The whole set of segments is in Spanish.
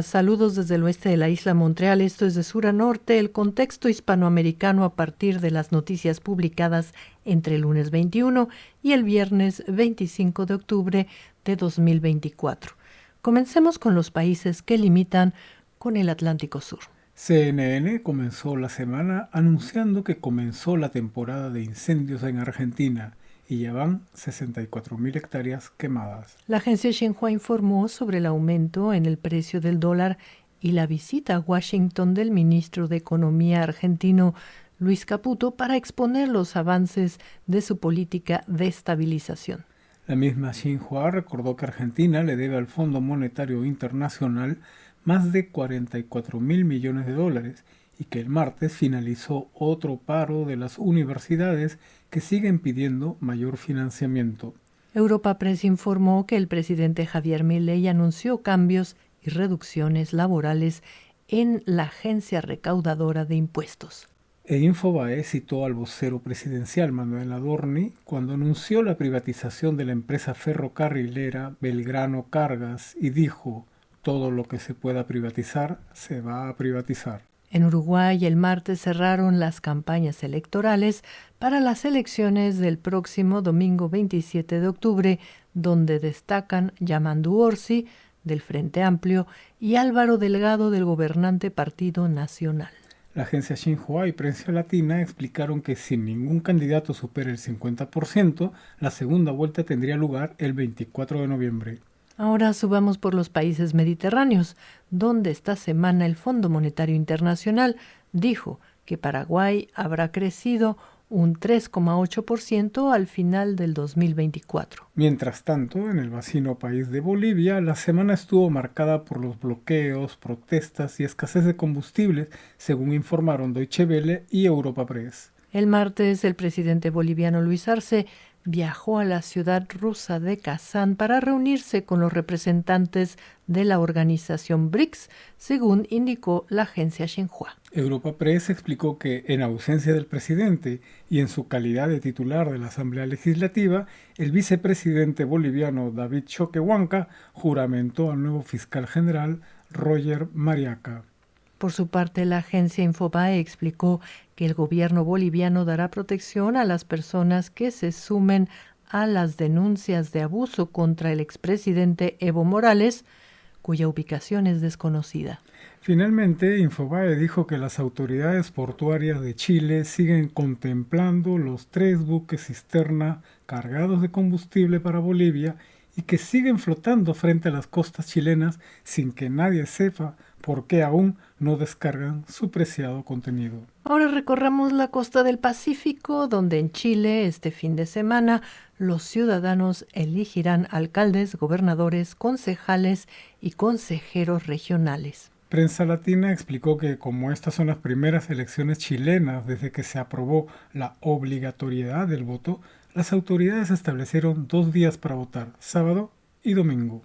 Saludos desde el oeste de la isla Montreal, esto es de sur a norte, el contexto hispanoamericano a partir de las noticias publicadas entre el lunes 21 y el viernes 25 de octubre de 2024. Comencemos con los países que limitan con el Atlántico Sur. CNN comenzó la semana anunciando que comenzó la temporada de incendios en Argentina y ya van 64.000 hectáreas quemadas. La agencia Xinhua informó sobre el aumento en el precio del dólar y la visita a Washington del ministro de Economía argentino Luis Caputo para exponer los avances de su política de estabilización. La misma Xinhua recordó que Argentina le debe al Fondo Monetario Internacional más de 44.000 millones de dólares y que el martes finalizó otro paro de las universidades que siguen pidiendo mayor financiamiento. Europa Press informó que el presidente Javier Milei anunció cambios y reducciones laborales en la agencia recaudadora de impuestos. E Infobae citó al vocero presidencial Manuel Adorni cuando anunció la privatización de la empresa ferrocarrilera Belgrano Cargas y dijo: todo lo que se pueda privatizar se va a privatizar. En Uruguay, el martes cerraron las campañas electorales para las elecciones del próximo domingo 27 de octubre, donde destacan Yamandu Orsi, del Frente Amplio, y Álvaro Delgado, del gobernante Partido Nacional. La agencia Xinhua y Prensa Latina explicaron que si ningún candidato supera el 50%, la segunda vuelta tendría lugar el 24 de noviembre. Ahora subamos por los países mediterráneos, donde esta semana el Fondo Monetario Internacional dijo que Paraguay habrá crecido un 3,8% al final del 2024. Mientras tanto, en el vecino país de Bolivia, la semana estuvo marcada por los bloqueos, protestas y escasez de combustibles, según informaron Deutsche Welle y Europa Press. El martes, el presidente boliviano Luis Arce viajó a la ciudad rusa de Kazán para reunirse con los representantes de la organización BRICS, según indicó la agencia Xinhua. Europa Press explicó que, en ausencia del presidente y en su calidad de titular de la Asamblea Legislativa, el vicepresidente boliviano David Choquehuanca juramentó al nuevo fiscal general Roger Mariaca. Por su parte, la agencia Infobae explicó que el gobierno boliviano dará protección a las personas que se sumen a las denuncias de abuso contra el expresidente Evo Morales, cuya ubicación es desconocida. Finalmente, Infobae dijo que las autoridades portuarias de Chile siguen contemplando los 3 buques cisterna cargados de combustible para Bolivia y que siguen flotando frente a las costas chilenas sin que nadie sepa por qué aún no descargan su preciado contenido. Ahora recorramos la costa del Pacífico, donde en Chile este fin de semana los ciudadanos elegirán alcaldes, gobernadores, concejales y consejeros regionales. Prensa Latina explicó que como estas son las primeras elecciones chilenas desde que se aprobó la obligatoriedad del voto, las autoridades establecieron 2 días para votar, sábado y domingo.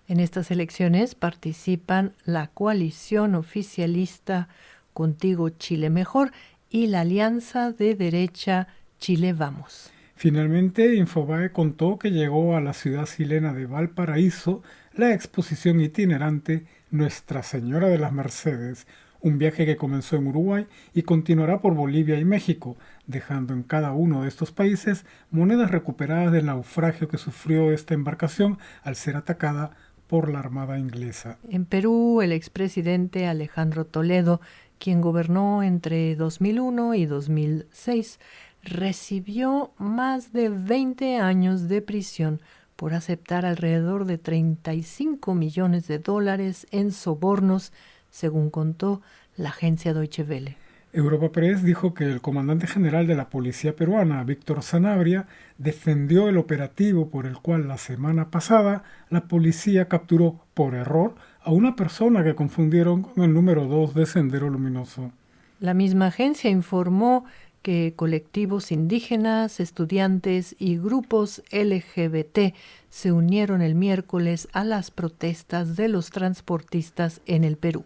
En estas elecciones participan la coalición oficialista Contigo Chile Mejor y la alianza de derecha Chile Vamos. Finalmente, Infobae contó que llegó a la ciudad chilena de Valparaíso la exposición itinerante Nuestra Señora de las Mercedes, un viaje que comenzó en Uruguay y continuará por Bolivia y México, dejando en cada uno de estos países monedas recuperadas del naufragio que sufrió esta embarcación al ser atacada por la Armada inglesa. En Perú, el expresidente Alejandro Toledo, quien gobernó entre 2001 y 2006, recibió más de 20 años de prisión por aceptar alrededor de 35 millones de dólares en sobornos, según contó la agencia Deutsche Welle. Europa Press dijo que el comandante general de la policía peruana, Víctor Sanabria, defendió el operativo por el cual la semana pasada la policía capturó por error a una persona que confundieron con el número 2 de Sendero Luminoso. La misma agencia informó que colectivos indígenas, estudiantes y grupos LGBT se unieron el miércoles a las protestas de los transportistas en el Perú.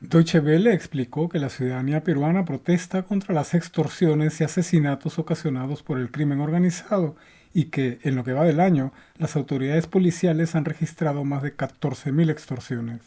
Deutsche Welle explicó que la ciudadanía peruana protesta contra las extorsiones y asesinatos ocasionados por el crimen organizado y que, en lo que va del año, las autoridades policiales han registrado más de 14.000 extorsiones.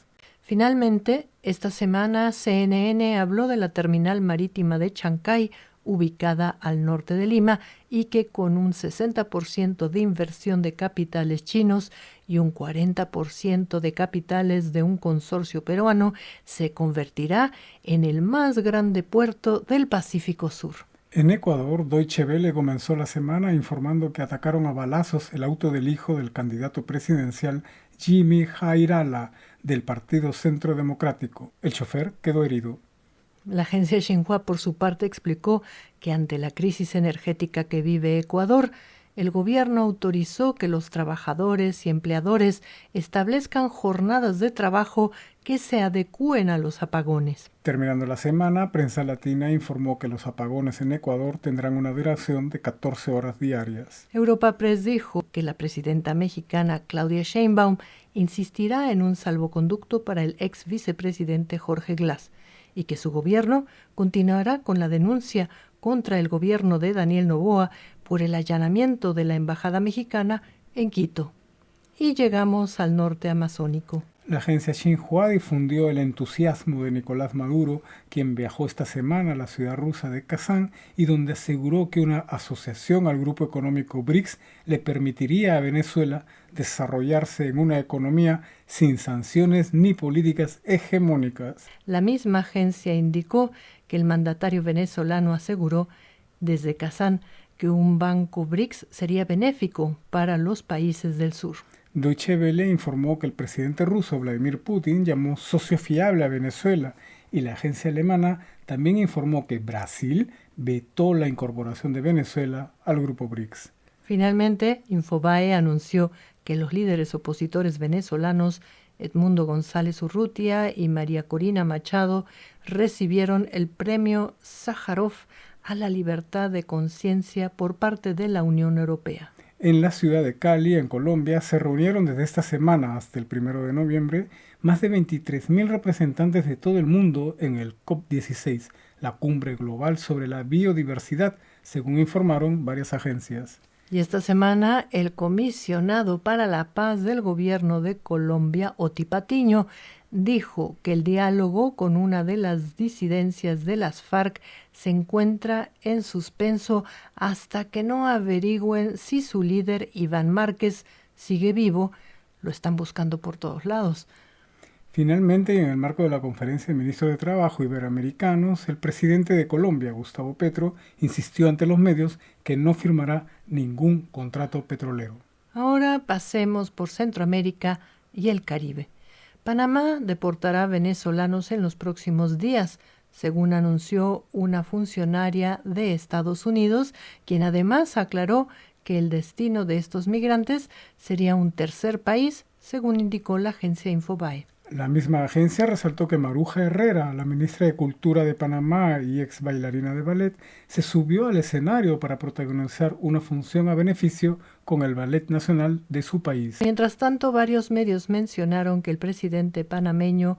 Finalmente, esta semana CNN habló de la terminal marítima de Chancay, ubicada al norte de Lima, y que con un 60% de inversión de capitales chinos y un 40% de capitales de un consorcio peruano, se convertirá en el más grande puerto del Pacífico Sur. En Ecuador, Deutsche Welle comenzó la semana informando que atacaron a balazos el auto del hijo del candidato presidencial Jimmy Jairala, del Partido Centro Democrático. El chofer quedó herido. La agencia Xinhua, por su parte, explicó que ante la crisis energética que vive Ecuador, el gobierno autorizó que los trabajadores y empleadores establezcan jornadas de trabajo que se adecúen a los apagones. Terminando la semana, Prensa Latina informó que los apagones en Ecuador tendrán una duración de 14 horas diarias. Europa Press dijo que la presidenta mexicana Claudia Sheinbaum insistirá en un salvoconducto para el ex vicepresidente Jorge Glass y que su gobierno continuará con la denuncia contra el gobierno de Daniel Noboa por el allanamiento de la embajada mexicana en Quito. Y llegamos al norte amazónico. La agencia Xinhua difundió el entusiasmo de Nicolás Maduro, quien viajó esta semana a la ciudad rusa de Kazán y donde aseguró que una asociación al grupo económico BRICS le permitiría a Venezuela desarrollarse en una economía sin sanciones ni políticas hegemónicas. La misma agencia indicó que el mandatario venezolano aseguró desde Kazán que un banco BRICS sería benéfico para los países del sur. Deutsche Welle informó que el presidente ruso Vladimir Putin llamó socio fiable a Venezuela y la agencia alemana también informó que Brasil vetó la incorporación de Venezuela al grupo BRICS. Finalmente, Infobae anunció que los líderes opositores venezolanos Edmundo González Urrutia y María Corina Machado recibieron el premio Sájarov a la libertad de conciencia por parte de la Unión Europea. En la ciudad de Cali, en Colombia, se reunieron desde esta semana hasta el 1 de noviembre más de 23.000 representantes de todo el mundo en el COP16, la cumbre global sobre la biodiversidad, según informaron varias agencias. Y esta semana, el comisionado para la paz del gobierno de Colombia, Oti Patiño, dijo que el diálogo con una de las disidencias de las FARC se encuentra en suspenso hasta que no averigüen si su líder, Iván Márquez, sigue vivo. Lo están buscando por todos lados. Finalmente, en el marco de la conferencia de ministros de Trabajo iberoamericanos, el presidente de Colombia, Gustavo Petro, insistió ante los medios que no firmará ningún contrato petrolero. Ahora pasemos por Centroamérica y el Caribe. Panamá deportará venezolanos en los próximos días, según anunció una funcionaria de Estados Unidos, quien además aclaró que el destino de estos migrantes sería un tercer país, según indicó la agencia Infobae. La misma agencia resaltó que Maruja Herrera, la ministra de Cultura de Panamá y ex bailarina de ballet, se subió al escenario para protagonizar una función a beneficio con el Ballet Nacional de su país. Mientras tanto, varios medios mencionaron que el presidente panameño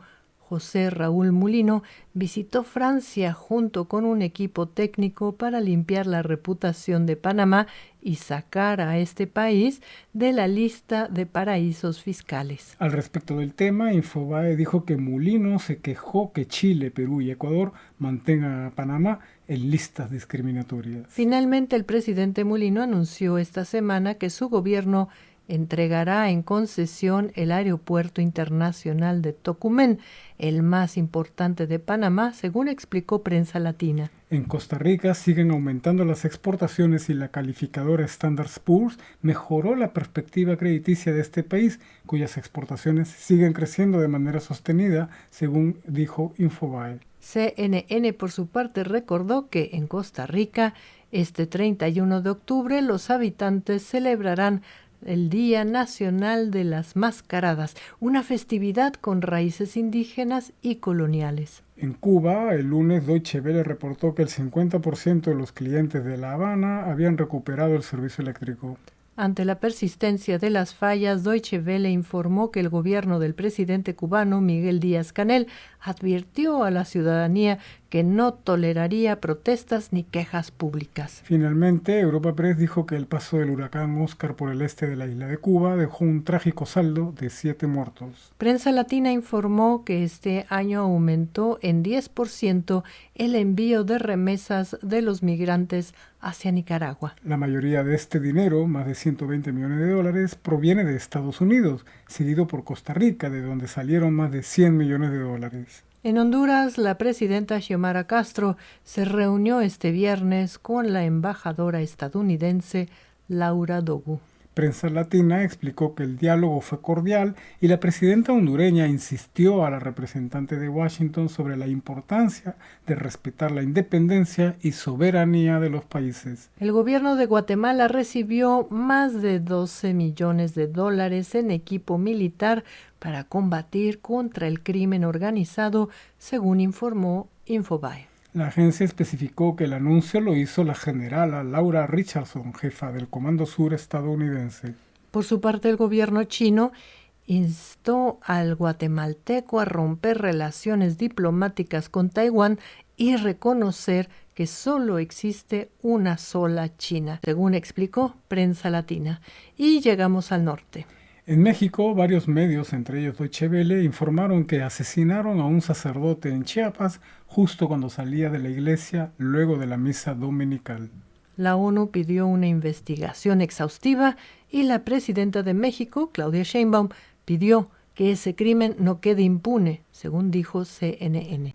José Raúl Mulino visitó Francia junto con un equipo técnico para limpiar la reputación de Panamá y sacar a este país de la lista de paraísos fiscales. Al respecto del tema, Infobae dijo que Mulino se quejó que Chile, Perú y Ecuador mantengan a Panamá en listas discriminatorias. Finalmente, el presidente Mulino anunció esta semana que su gobierno entregará en concesión el Aeropuerto Internacional de Tocumen, el más importante de Panamá, según explicó Prensa Latina. En Costa Rica siguen aumentando las exportaciones y la calificadora Standard & Poor's mejoró la perspectiva crediticia de este país, cuyas exportaciones siguen creciendo de manera sostenida, según dijo Infobae. CNN, por su parte, recordó que en Costa Rica, este 31 de octubre, los habitantes celebrarán el Día Nacional de las Mascaradas, una festividad con raíces indígenas y coloniales. En Cuba, el lunes Deutsche Welle reportó que el 50% de los clientes de La Habana habían recuperado el servicio eléctrico. Ante la persistencia de las fallas, Deutsche Welle informó que el gobierno del presidente cubano Miguel Díaz-Canel advirtió a la ciudadanía que no toleraría protestas ni quejas públicas. Finalmente, Europa Press dijo que el paso del huracán Oscar por el este de la isla de Cuba dejó un trágico saldo de 7 muertos. Prensa Latina informó que este año aumentó en 10% el envío de remesas de los migrantes hacia Nicaragua. La mayoría de este dinero, más de 120 millones de dólares, proviene de Estados Unidos, seguido por Costa Rica, de donde salieron más de 100 millones de dólares. En Honduras, la presidenta Xiomara Castro se reunió este viernes con la embajadora estadounidense Laura Dogu. Prensa Latina explicó que el diálogo fue cordial y la presidenta hondureña insistió a la representante de Washington sobre la importancia de respetar la independencia y soberanía de los países. El gobierno de Guatemala recibió más de 12 millones de dólares en equipo militar para combatir contra el crimen organizado, según informó Infobae. La agencia especificó que el anuncio lo hizo la generala Laura Richardson, jefa del Comando Sur estadounidense. Por su parte, el gobierno chino instó al guatemalteco a romper relaciones diplomáticas con Taiwán y reconocer que solo existe una sola China, según explicó Prensa Latina. Y llegamos al norte. En México, varios medios, entre ellos Deutsche Welle, informaron que asesinaron a un sacerdote en Chiapas justo cuando salía de la iglesia luego de la misa dominical. La ONU pidió una investigación exhaustiva y la presidenta de México, Claudia Sheinbaum, pidió que ese crimen no quede impune, según dijo CNN.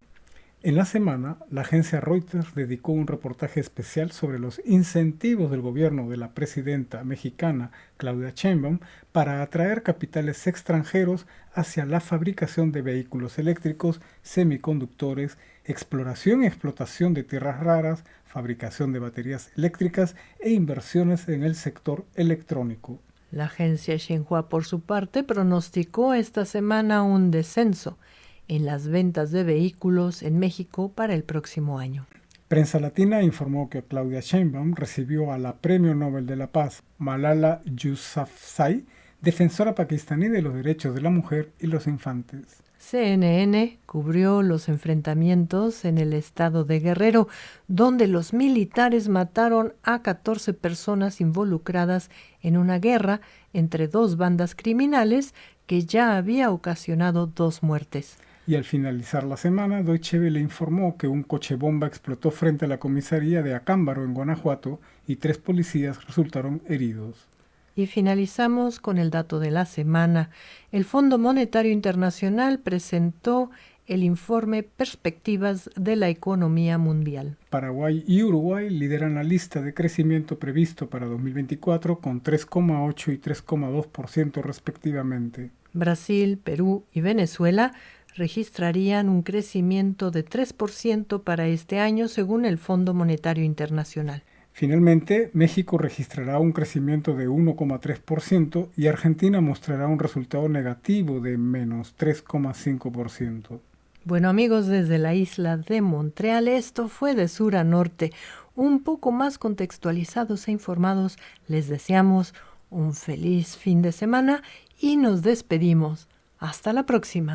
En la semana, la agencia Reuters dedicó un reportaje especial sobre los incentivos del gobierno de la presidenta mexicana Claudia Sheinbaum para atraer capitales extranjeros hacia la fabricación de vehículos eléctricos, semiconductores, exploración y explotación de tierras raras, fabricación de baterías eléctricas e inversiones en el sector electrónico. La agencia Xinhua, por su parte, pronosticó esta semana un descenso en las ventas de vehículos en México para el próximo año. Prensa Latina informó que Claudia Sheinbaum recibió a la Premio Nobel de la Paz Malala Yousafzai, defensora pakistaní de los derechos de la mujer y los infantes. CNN cubrió los enfrentamientos en el estado de Guerrero, donde los militares mataron a 14 personas involucradas en una guerra entre dos bandas criminales que ya había ocasionado 2 muertes. Y al finalizar la semana, Deutsche Welle informó que un coche bomba explotó frente a la comisaría de Acámbaro, en Guanajuato, y 3 policías resultaron heridos. Y finalizamos con el dato de la semana. El Fondo Monetario Internacional presentó el informe Perspectivas de la Economía Mundial. Paraguay y Uruguay lideran la lista de crecimiento previsto para 2024 con 3,8 y 3,2% respectivamente. Brasil, Perú y Venezuela registrarían un crecimiento de 3% para este año, según el Fondo Monetario Internacional. Finalmente, México registrará un crecimiento de 1,3% y Argentina mostrará un resultado negativo de menos 3,5%. Bueno, amigos, desde la isla de Montreal, esto fue de sur a norte. Un poco más contextualizados e informados, les deseamos un feliz fin de semana y nos despedimos. Hasta la próxima.